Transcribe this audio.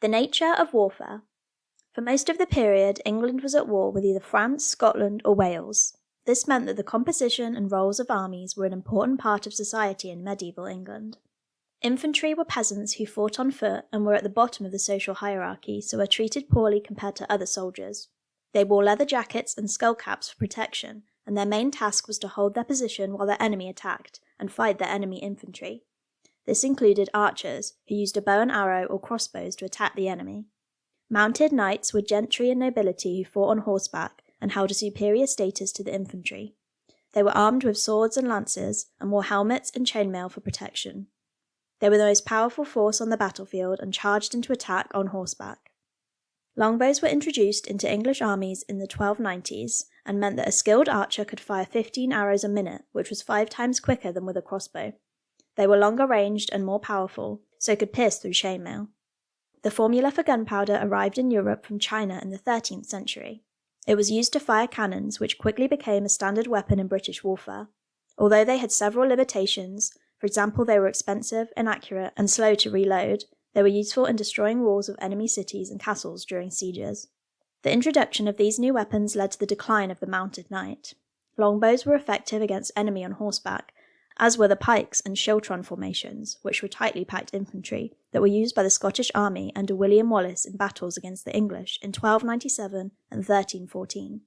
The nature of warfare. For most of the period, England was at war with either France, Scotland, or Wales. This meant that the composition and roles of armies were an important part of society in medieval England. Infantry were peasants who fought on foot and were at the bottom of the social hierarchy, so were treated poorly compared to other soldiers. They wore leather jackets and skull caps for protection, and their main task was to hold their position while their enemy attacked and fight their enemy infantry. This included archers, who used a bow and arrow or crossbows to attack the enemy. Mounted knights were gentry and nobility who fought on horseback and held a superior status to the infantry. They were armed with swords and lances and wore helmets and chainmail for protection. They were the most powerful force on the battlefield and charged into attack on horseback. Longbows were introduced into English armies in the 1290s and meant that a skilled archer could fire 15 arrows a minute, which was 5 times quicker than with a crossbow. They were longer ranged and more powerful, so could pierce through chainmail. The formula for gunpowder arrived in Europe from China in the 13th century. It was used to fire cannons, which quickly became a standard weapon in British warfare. Although they had several limitations, for example they were expensive, inaccurate, and slow to reload, they were useful in destroying walls of enemy cities and castles during sieges. The introduction of these new weapons led to the decline of the mounted knight. Longbows were effective against enemy on horseback, as were the pikes and schiltron formations, which were tightly packed infantry that were used by the Scottish army under William Wallace in battles against the English in 1297 and 1314.